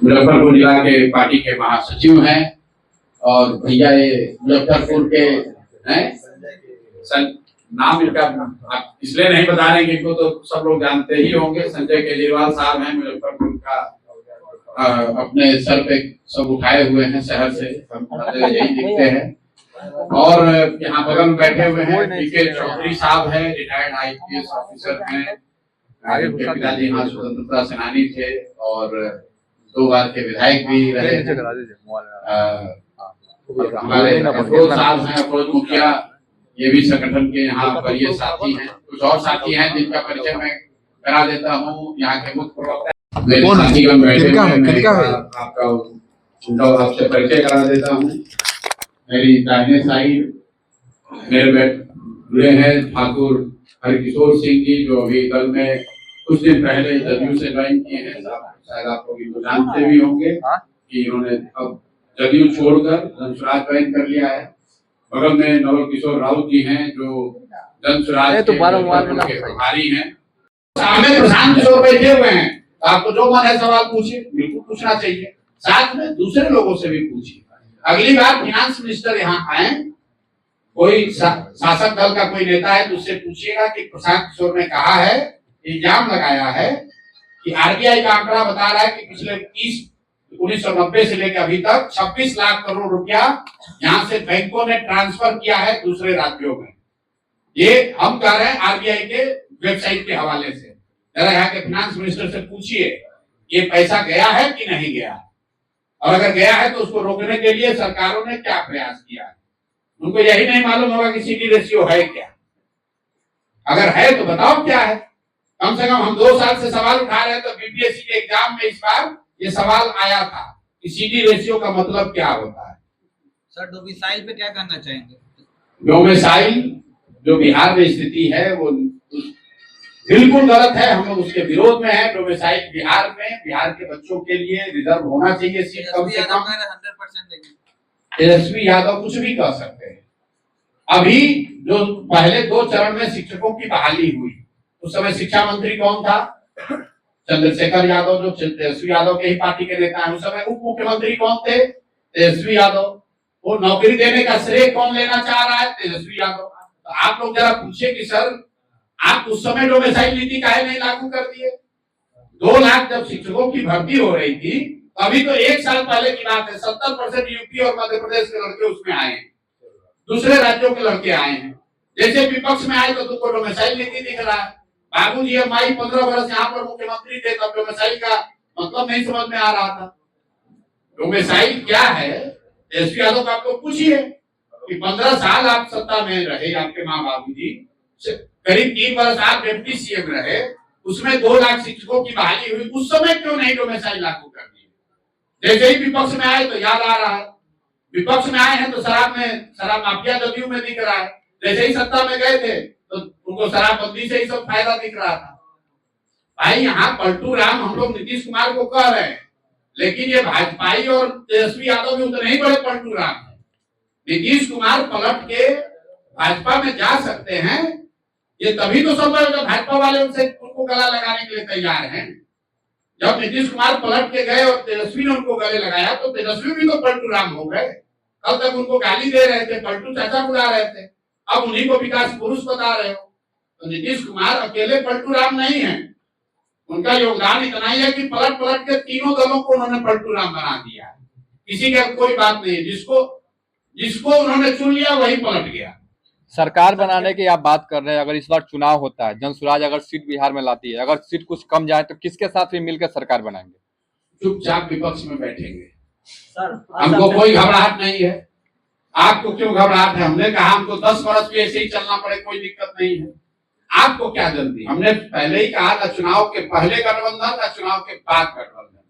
मुजफ्फरपुर जिला के पार्टी के महासचिव हैं और भैया ये मुजफ्फरपुर के हैं। नाम इनका आप इसलिए नहीं बता रहे हैं, इनको तो सब लोग जानते ही होंगे। संजय केजरीवाल साहब हैं, मुजफ्फरपुर का अपने सर पे सब उठाए हुए हैं, शहर से हम यही दिखते हैं। और यहाँ बगल में बैठे हुए हैं पीके चौधरी साहब है, रिटायर्ड IPS ऑफिसर हैं। उनके पिताजी यहाँ स्वतंत्रता सेनानी थे और 2 बार के विधायक भी रहे। हमारे अफरोज साहब हैं, अफरोज मुखिया, ये भी संगठन के यहाँ पर ये साथी हैं। कुछ और साथी हैं जिनका परिचय मैं करा देता हूँ। यहाँ के मुख्य प्रवक्ता मेरे साथीगण बैठे हुए हैं, आपका उनका आपसे परिचय करा देता हूँ। मेरी दाहिने साइड मेरे जुड़े हैं ठाकुर हरकिशोर सिंह जी, जो अभी दल में कुछ दिन पहले जदयू से ज्वाइन किए हैं। शायद आप लोग इनको जानते भी होंगे कि इन्होंने अब जदयू छोड़कर जनसुराज ज्वाइन कर लिया है। बगल में नवल किशोर राउत जी हैं, जो जनसुराज के प्रभारी हैं। सामने प्रशांत किशोर बैठे हुए हैं। आपको जो मन है सवाल पूछिए, बिल्कुल पूछना चाहिए। साथ में दूसरे लोगों से भी पूछिए। अगली बार फाइनेंस मिनिस्टर यहाँ आए, कोई शासक दल का कोई नेता है तो उससे पूछिएगा कि प्रशांत किशोर ने कहा है, इल्जाम लगाया है कि RBI का आंकड़ा बता रहा है कि पिछले 1990 से लेकर अभी तक 26 लाख करोड़ रुपया यहाँ से बैंकों ने ट्रांसफर किया है दूसरे राज्यों में। ये हम कह रहे हैं RBI के वेबसाइट के हवाले से। जरा यहाँ के फाइनेंस मिनिस्टर से पूछिए ये पैसा गया है कि नहीं गया, और अगर गया है तो उसको रोकने के लिए सरकारों ने क्या प्रयास किया है। उनको यही नहीं मालूम होगा कि CD रेशियो है क्या। अगर है तो बताओ क्या है। कम से कम हम 2 साल से सवाल उठा रहे हैं, तो BPSC के एग्जाम में इस बार ये सवाल आया था कि CD रेशियो का मतलब क्या होता है। सर डोमिसाइल पे क्या कहना चाहेंगे? डोमिसाइल जो बिहार में स्थिति है वो बिल्कुल गलत है, हम लोग उसके विरोध में हैं। डोमिसाइल बिहार में बिहार के बच्चों के लिए रिजर्व होना चाहिए सीट कम से कम। 100% तेजस्वी यादव कुछ भी कह सकते हैं। अभी जो पहले 2 चरण में शिक्षकों की बहाली हुई, उस समय शिक्षा मंत्री कौन था? चंद्रशेखर यादव, जो तेजस्वी यादव के ही पार्टी के नेता हैं। उस समय उप मुख्यमंत्री कौन थे? तेजस्वी यादव। वो नौकरी देने का श्रेय कौन लेना चाह रहा है? तेजस्वी यादव। तो आप लोग जरा पूछिए कि सर आप उस समय डोमिसाइल नीति काहे नहीं लागू कर दिए? 2 लाख जब शिक्षकों की भर्ती हो रही थी, अभी तो 1 साल पहले की बात है, 70% यूपी और मध्य प्रदेश के लड़के उसमें आए हैं, दूसरे राज्यों के लड़के आए हैं। जैसे विपक्ष में आए तो तुमको डोमिसाइल नीति दिख रहा है। बाबूजी अम्माई 15 वर्ष यहाँ पर मुख्यमंत्री थे, तब डोमिसाइल का मतलब नहीं समझ में आ रहा था। डोमिसाइल क्या है? तेजस्वी यादव को आप लोग पूछिए कि 15 साल आप सत्ता में रहे, आपके माँ बाबूजी, करीब 3 वर्ष आप डिप्टी CM रहे, उसमें 2 लाख शिक्षकों की बहाली हुई। उस समय क्यों नहीं डोमिसाइल लागू कर दिए? जैसे ही विपक्ष में आए तो याद आ रहा है। विपक्ष में आए हैं तो शराब माफिया जदयू में दिख रहा है। जैसे ही सत्ता में गए थे तो उनको शराबबंदी से ही सब फायदा दिख रहा था। भाई यहाँ पलटू राम हम लोग नीतीश कुमार को कह रहे हैं, लेकिन ये भाजपाई और तेजस्वी यादव भी उतने ही बड़े पलटू राम है। नीतीश कुमार पलट के भाजपा में जा सकते हैं, ये तभी तो संभव है जब भाजपा वाले उनको गला लगाने के लिए तैयार हैं। जब नीतीश कुमार पलट के गए और तेजस्वी ने उनको गले लगाया तो तेजस्वी भी तो पलटू राम हो गए। कल तक उनको गाली दे रहे थे, पलटू चाचा बुला रहे थे, अब उन्हीं को विकास पुरुष बता रहे हो। तो नीतीश कुमार अकेले पलटू राम नहीं है, उनका योगदान इतना ही है कि पलट पलट के तीनों दलों को उन्होंने पलटू राम बना दिया। किसी का कोई बात नहीं है, जिसको उन्होंने चुन लिया वही पलट गया। सरकार बनाने की आप बात कर रहे हैं, अगर इस बार चुनाव होता है, जनसुराज अगर सीट बिहार में लाती है, अगर सीट कुछ कम जाए तो किसके साथ भी मिलकर सरकार बनाएंगे? चुपचाप विपक्ष में बैठेंगे। हमको कोई घबराहट नहीं है। आपको क्यों घबराहट है? हमने कहा हमको 10 वर्ष भी ऐसे ही चलना पड़े, कोई दिक्कत नहीं है। आपको क्या जल्दी? हमने पहले ही कहा था चुनाव के पहले गठबंधन था, चुनाव के बाद गठबंधन।